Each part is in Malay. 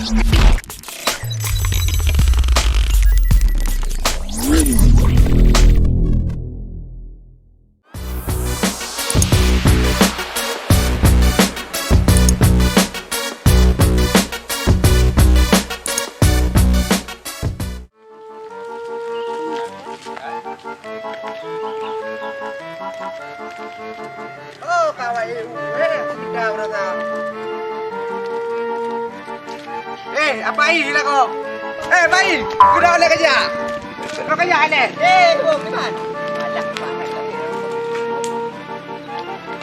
Oh, kawan aku tidak berasa. Apa ini lah kau? Bayi, kena oleh kerja. Kau kerja ni? Kau gimana? Ada mana lagi?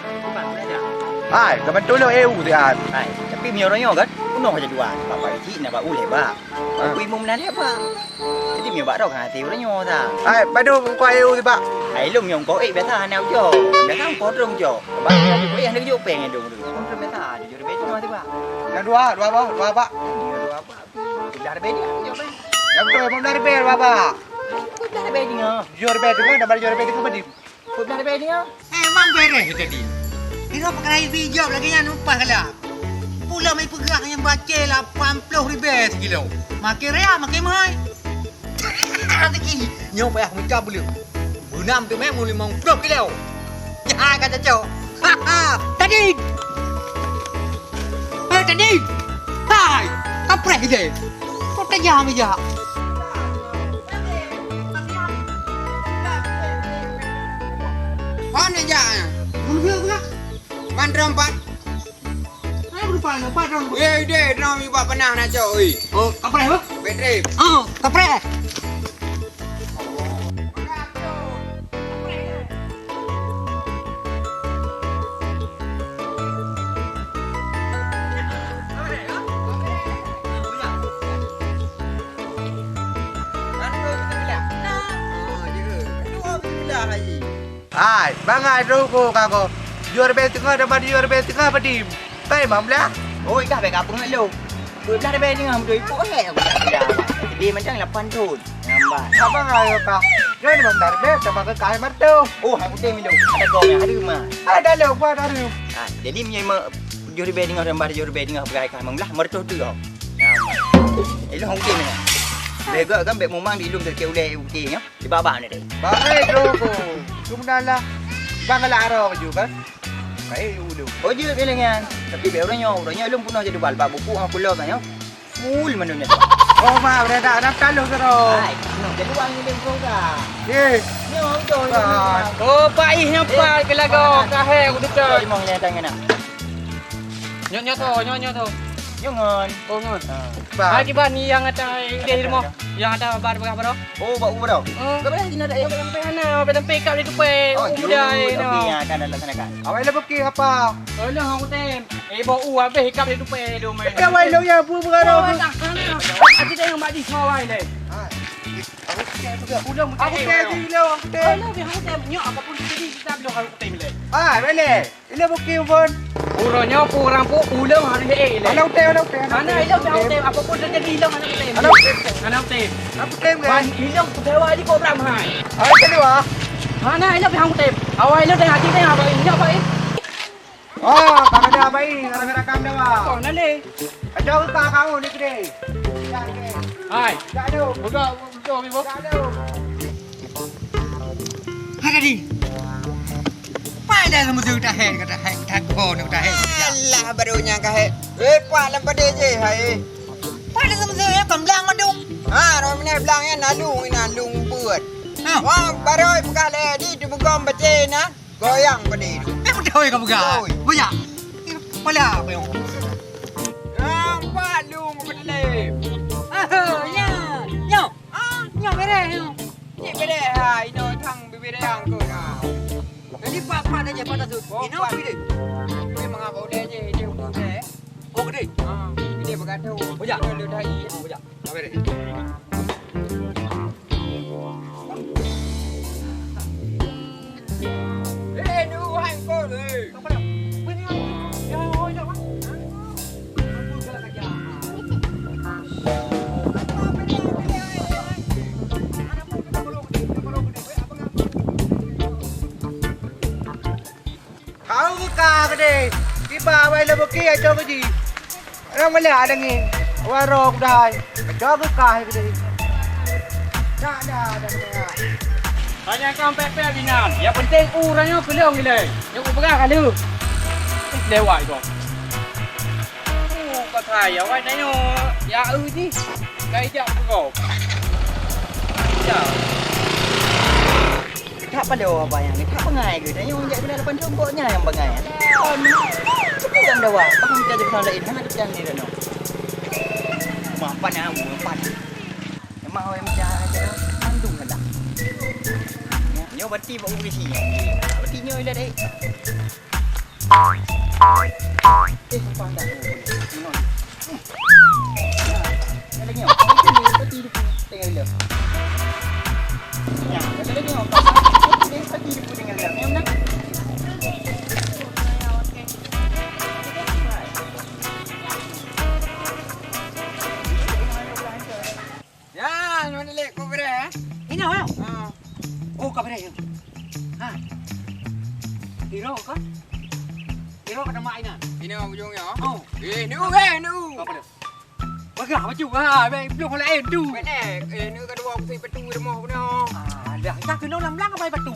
Gimana belajar? Hai, kamu tolong dia. Hai, tapi miorangnya kan, kuno aja dua. Bapak isi nak bawa uleh bah. Aku imu menari apa? Jadi mior bawa kan hati orangnya dah. Hai, padu kau dia, Pak. Hai, lu mior kau biasa hanau jo. Biasa kau terung jo. Bapak kau hendak jo pengen dong. Kau terung biasa, jujur betul mati bah. Yang dua Pak. Dua apa? Sudah ada bedi jo bah. Yang betul, mau dari bel, Bapak. Kau dah ada bedi ngah. Jual bel tu kan, dah jual bel tu kan bedi. Kau dah ada bedi ngah. Emang beres tadi. Ini pakai hijau lagi yang numpas kala. Pula mai pegang yang baca 80,000 kilo. Makin rea makin mahal. Rezeki nyo payah mencah beli. Benam tu memang 50 kilo. Ya kata cok. Tadi. Tadi. Hai, kaprek dia. Kau tajam aja. Mana aja? Mungkin enggak? Bandram Pak. Ayo berpan apa dong? Deh, drum ibu pernah nak cok. Oh, kaprek apa? Bedrip. Oh, kaprek. Hai, bangai roko kako. Jual bel tengah dapat jual bel tengah bedi. Tai mamlah. Oi, kah baik apa lu? Kau dah ada bedi ngah, tu ibu heh. Jadi macam 8 tahun. Nampak. Apa ngai ka? Jangan mamdar bel sama ke kai martu. Oh, aku teh minum. Ada kau yang ada rumah. Ada lo apa ada. Jadi punya juri bedi ngah dan juri bedi ngah berkai kai mamlah mertu tu kau. Elu hong teh mana? Lega kan bek mumang di ilung terke ulai ukenya. Di bawah ni deh. Bangai roko. Cumnalah. Bangala aro juga kan. Baik ulu. Oh je kelengan. Tapi bek orangnya ilung punah jadi bal buku ang pulau kan yo. Full manunya. Oh ma, berada nak kalau sero. Hai, jadi wang ni kau dah. Ni orang tu. Oh, paih nyapa ke lagu kahe aku tu. Jadi mau yang tangan nak. Nyo tu. Jangan. Oh, ngon. Ba. Hai kiban ni yang ada ide mo. Yang ada bar berapa dah? Oh, bau berapa? Kau boleh sini ada. Sampai mana? Sampai pick up di tu pe. Muda Tapi no. yang akan laksanakan. Awak le beki apa? Oh, lah aku tem. Bau habis hikap di tu pe do mai. Awak le ya bu beraro. Ati tengok mak di sawai le. Aku ke di lo. Oh, lah bi aku tem nyok apapun jadi kita belum aku tem le. Bele. Ile beki pun. Urangnya kurang pun ulang hari le. Anak teh. Mana ilang aku tem apapun jadi ilang anak tem. Anak tem. Aku tem ke? Ban ilang dewa di kau berapa hai? Ai kedua. Mana ilang aku tem. Awal ilang tengah hati tengah apa ini apa ini? Oh, kang ada bayi, gara-gara kang dawa. Kau nale. Ada ka kamu ni kede. Ya ke. Hai. Tak ada. Buka bibo. Tak ada. Hai tadi. Pada sama tu dah hen kata hen tak kau ni dah hen. Alah barunya kahe. Pak lambat je hai. Pada sama tu ya kan belang madung. Orang ni belangnya nalung buat. Wah, baru buka le di bugam bace na. Goyang padi. Memang tahu kamu gak? Banyak. Malah apa yang? Nampak lung padi. Nya bere. Ni bede hai no thang bibir yang ko na. Jadi pak aja pada tu. Ini apa ini? Memang apa dia je dia umur dia. Oh gede. Ini bukan tu. Banyak. Lu dah i. Banyak. Apa dia? Nu hai ko le. Kau buka ke deh. Tiba awal le beki aja ke ji. Orang Malaysia ada ni. Warok dah. Jaga kah kita. Dah. Hanya kau pepe binan. Yang penting urangnya keluar gila. Yang bergerak kali. Lewat itu. Có thầy ở ngoài đấy nó dạ đi đây chậm gỗ Tak pada apa yang ni, tak pengai ke? Dan yang jadi depan rumputnya yang pengai. Yang dah wah, faham kita jadi orang lain, hanya kita ni dah no. Mapan yang mapan. Memang orang macam ada mandung kan dah. Nyo berarti bawa berisi. Berarti nyo dah dek. Pandang. Ada nyo. Berarti tengok dia. Ya, ada lagi nyo. Pati di puding alam. Yang nak? Yan, manali ko bre. Ini apa? Ah. Oh, kau berani? Ha? Hero kah? Hero kena main ah. Ini apa ujung ya? Oh, Nu. kau berani? Bagah macam ah, belum kalau tu. Benek, nu kedua aku petu rumah punya. Ah, dah kita kena lam lang apa batu.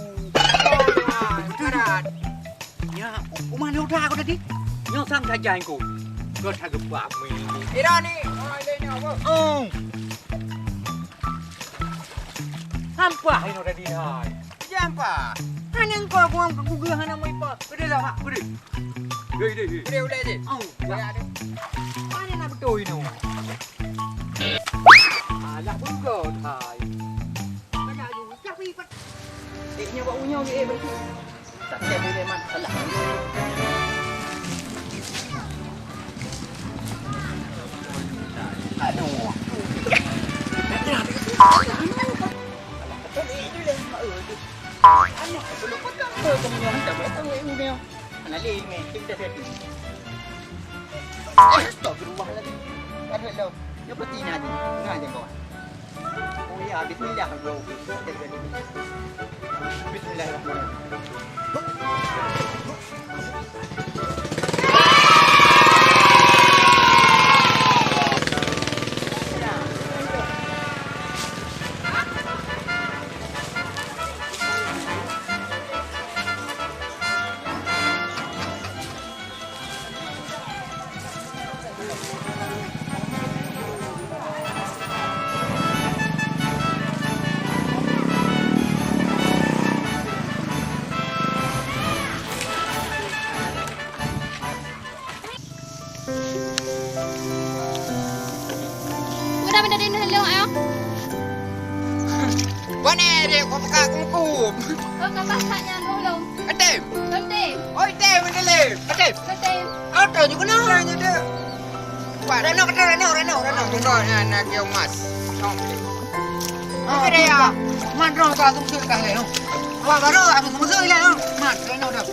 Berat. Ya, rumah ni udah aku tadi. Nyo sang saja aku. Kau tak gebak mi. Ira ni, ai ni apa? Oh. Hampa ini udah di hai. Jampa. Hanya kau aku gugah hanya mau ipa. Kede lah, kede. Dei. Boleh boleh je. Oh, Ya ada. mana nak betul ini? Alah bunga hai. Banyak juga tapi Deknya buat unyo ke berarti. Tak saya boleh man salah. Aduh. Anak belum potong ke kamu yang tak potong ni. Anak lain ni kita jadi. Tak berubah lagi. Ada lo. Yo peti nanti. Ngaje kau. Oh ya, bismillah bro. Bismillahirrahmanirrahim. Udah benda din hello ayo. Benek dia kau pakai kumkum. Oh kapasanya tolong. Atem. Penting. Oi tem manali. Atem. Penting. Ada juga nak nya dia. Wah, reno. Tunggu nak kau mas. Ah, kede ya. Man roh ka aku kah le. Wah, baru aku semua lah. Man, reno dah.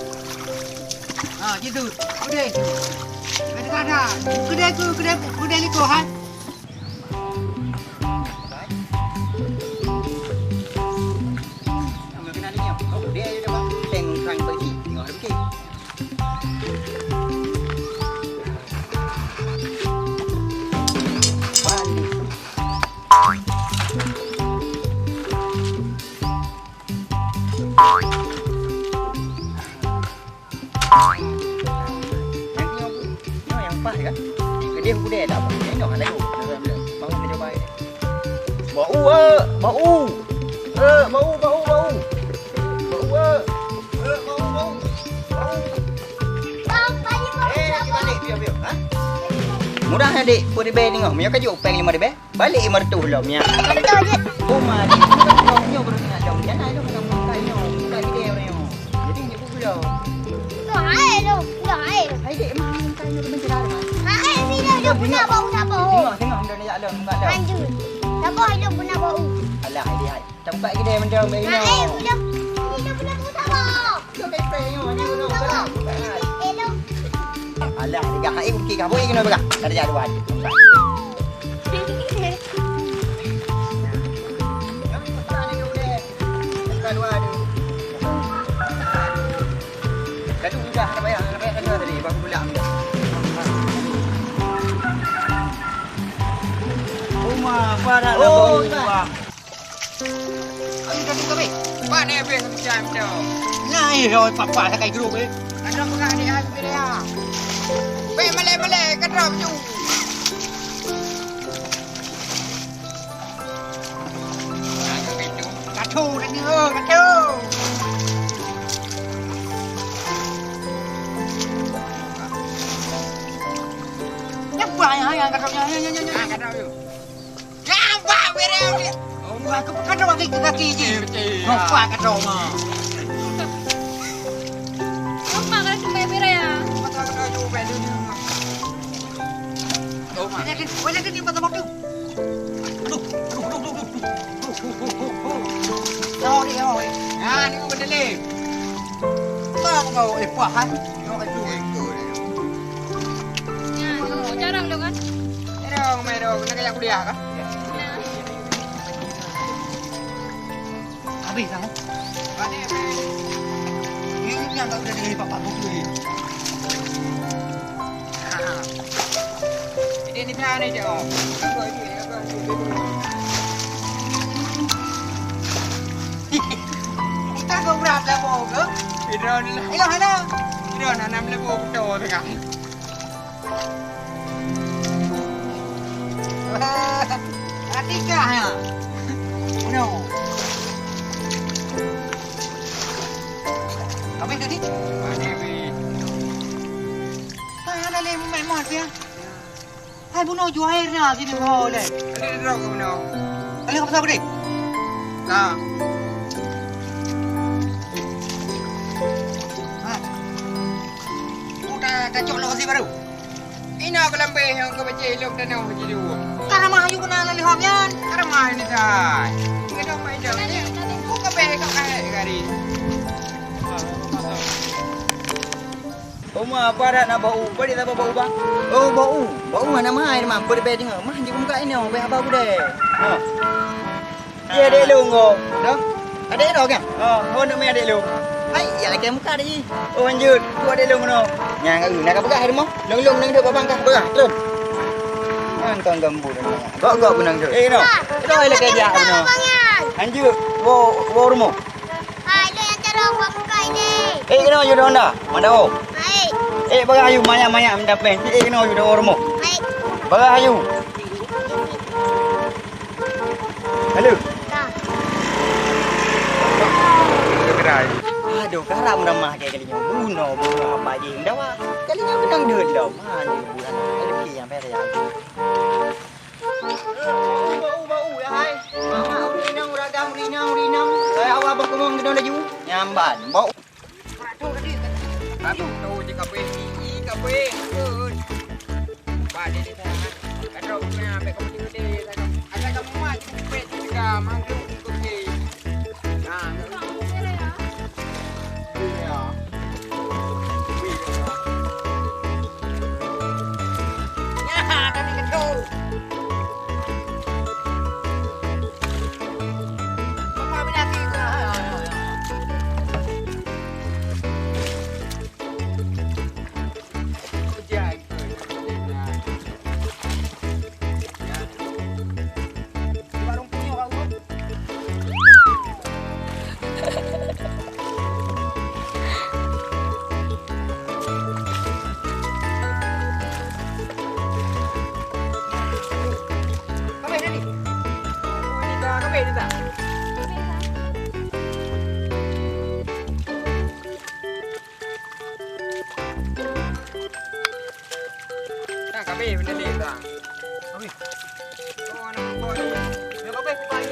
Ah, gitu. Kede. Kede. Kede ni kau hai. Ang kenali niyo. Oh, dia ada bang. Teng kang pergi. Tengok ada pergi. Yang pas kan? Dia kuda tak apa. Tengok ada tu. Bangun dia coba. Bau bau. Bau. Bau. Bang, balik Balik biar. Ha? Murah adik. Kau di band tengok. Mia kan jauh peng 5 ribu. Balik 500 lah Mia. Betul je. Oh mari. Nyo baru nak jauh. Jangan ada kena makan nyo. Tak gede orang nyo. Jadi ni pula. Hai lu. Hai. Hai dek mah makan nyo mencerah mas. Hai sini lu punya bau siapa? Tengok dah nak jalan muka dah. Lanjut. Siapa lu punya bau? Alah hai dia. Tempat gede benda mai nyo. Hai punya. Ini punya bau siapa? Kau kai peng nyo ni nyo. Hello. Alah dia hai ukik kamu ingin apa? Ada jaduan. Kadu sudah nak bayar kena tadi baru pula ambil. Cuma pada nak bau bang. Ayo tadi kami. Pak ni apa yang macam tu? Nah, iyo papa saya kayak grup Ada pegah ni habis dia. Be malai ke drop ju. Kacau tadi kacau. Apa yang kacaunya? Ke drop ju. Nampak be dia. Oh, aku kacau kaki je. Nampak kacau mah. Apa kalau sampai pera ya? Mata ke drop ju be dia. Oh, mak. Banyak ni mata waktu. Aduh. Oh, ni. Ah, ni benda ni. Bang kau pahan. Kau kacau. Ya, jarang dong kan? Merong, nak kayak kuliah kah? Habis kamu. Mana be? Ini yang tak udah dari papa tu ni. Ini dah ni je. Kita kau berat dah mau ke? Idron lah. Ilah mana? Idron anam lebu betul tengah. Atika ya. No. Kami tadi. Mana be? Ada le main mat ya. Hai buno jual airnya sini kau le. Ada drop ke mana? Kali kau pasal beri. Nah. Udah kacau lokasi baru. Ini aku lambai yang kau baca elok dan aku jadi dua. Karena mah ayu kena lali hamyan. Karena mah ini dah. Ini dah main dah. Buka baik kau kahit kari. Cuma pada nak bau. Beri tak bau bang? Oh bau. Bau mana mai mah? Beri beri dengar. Mah jangan muka ini. Beri apa bude? Oh. Dia ada lu ngok. Dah. Ada dok kan? Oh nak mai ada lu. Hai, ya lagi muka ni. Oh lanjut. Tu ada lu mana? Yang nak pegah rumah. Long nang duk babang kah? Pegah. Turun. Kan gambu dah. Gok benang tu. No. Itu ai lagi ja benar. Lanjut. Wo rumah. Hai, lo yang cara buat buka ini. Kena you dah. Mana oh? Baik, Bagah ayu banyak minta pen. Kena you dah rumah. baik. Bagah ayu. Halo. Dah. Kerai. Aduh, karam ramah kayak kalinya. Buno apa je dah wah. Kalinya benang deh dah. Mana bulan. Ada pergi yang pera yang. Bau ya hai. Mama urinang. Saya awak berkumung ke dalam laju. Nyamban. Bau. Aduh, tahu je kape. Kape. Balik di sana. Kadang punya baik kamu tinggal di sana. Ada kamu mah kape juga mangkuk kopi. Nah, iya. Ya, tadi kecil. Mama bila kita. Kabe benda ni dah. Kabe. Oh, anak kau ni. Ya kabe kita ni.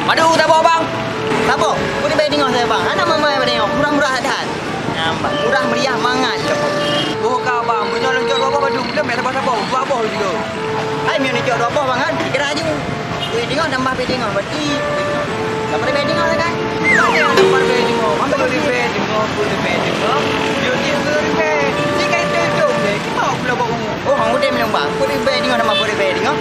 Madu tak apa bang? Tak apa. Kau di tengok saya bang. Ada mama yang tengok. Murah-murah hadat. Nampak. Murah meriah mangan je. Oh kau bang, punya loncat apa madu. Belum ada apa-apa. Apa juga. Hai ni nak apa bang kan? Kira aja. Kau tengok nambah tengok. Berarti. Tak boleh tengok lah kan? Mana yang dapat tengok? Ambil di tengok. Dia tengok. Jika itu kita pula bawa. Oh, hang udah bilang bang. Kau di tengok nama kau di tengok.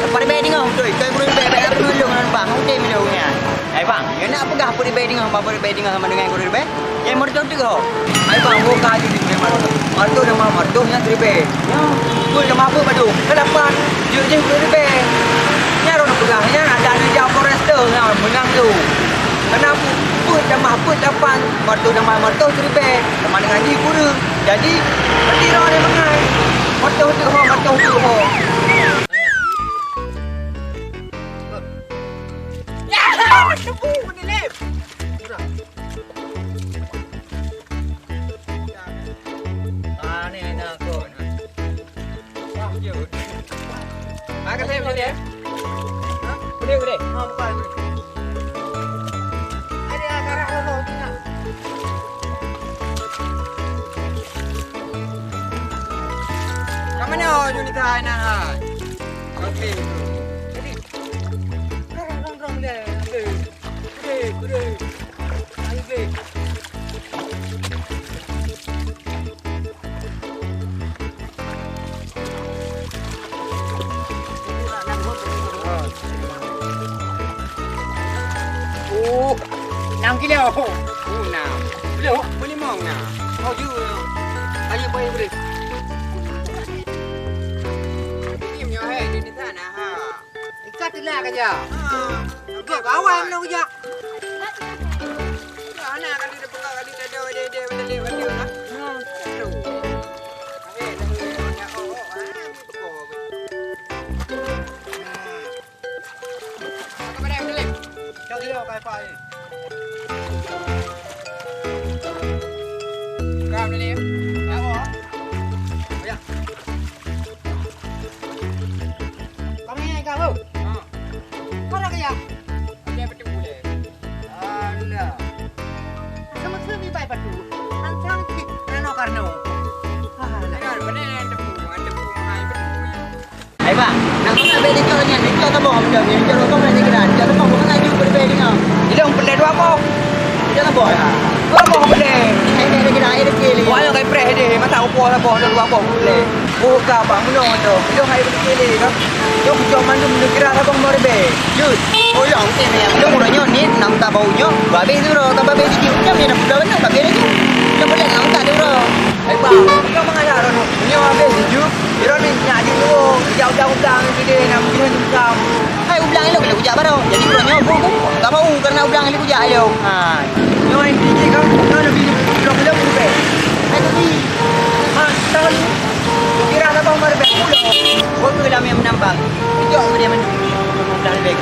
Pada tengok tu. Kau boleh bebek apa dulu dengan bang. Hang udah bilangnya. Hai bang, yang nak apa kau di tengok apa di tengok sama dengan kau di tengok? Yang mau tu kau. Hai bang, gua kaji di mana tu. Marto nama martonya tribe. Ya, gua nama apa madu? Kenapa? Dia je tribe. Nya orang pegangnya ada di Jawa Forester yang menang tu. Kenapa? Put dapat marto nama marto tribe. Sama dengan ni guru. Jadi, berarti orang yang mengai. Marto tu ho. Tepu ni lep. Ni nak kau. Makan saya boleh. Boleh. Bukan. Ada acara apa tu nak? Kamu ni Junita nak. Okey. Rong dia. Kuda. Ayo be. Oh, 6 kilo. Oh, 6. Boleh mau nak. Oh, you. Ayo boleh. Ini punya hai di sana ha. Ikat lah kerja. Ha. Okey, bawa mana kerja? Ana kali dia pegang kali dia benda lah. Cho kilo kai pa ni. Kau ni. Ya oh. Ya. Kami ni kau. Ha. Kau nak kerja? Dia betul boleh. Alah. Sama sekali baik patu. Antang tik nano karno. Alah. Benar, benar tepu hai betul. Hai bang, nak kau nak tengok ni. Tengok tak bohong dah. Ni kalau kau nak tengok. Jangan kau bukan lagi pada tengok. Dia orang pelai dua apa? Jangan boh. Dua apa pelai? Hai ni lagi air kecil. Wah, yang kai preh dia, mata apa lah boh dua apa pelai. Oh, ka bang menong tu. Dia hai pelai kan. Yo kau mandu kira apa mau be. Jut. Oh yang ni yang dia murahnya ni nam tak baunya. Babe tu ro, tambah babe sikit macam ni nak dah benar babe ni. Dia boleh nam tak dia ro. Hai bang, kau mengajar orang tu. Ni orang be sejuk. Dia ni nyaji tu. Jauh-jauh dia nak pergi macam. Hai ulang elok boleh hujak baru. Jadi murahnya aku tak mau kerana ulang elok hujak elok. Ha. Yo yang tinggi kan, kau nak pergi blok be. Hai tu ni. Ha, tahu. Kira apa mau be. Kau tu dalam yang menambang. Hijau dia mendu. Ulang lebih.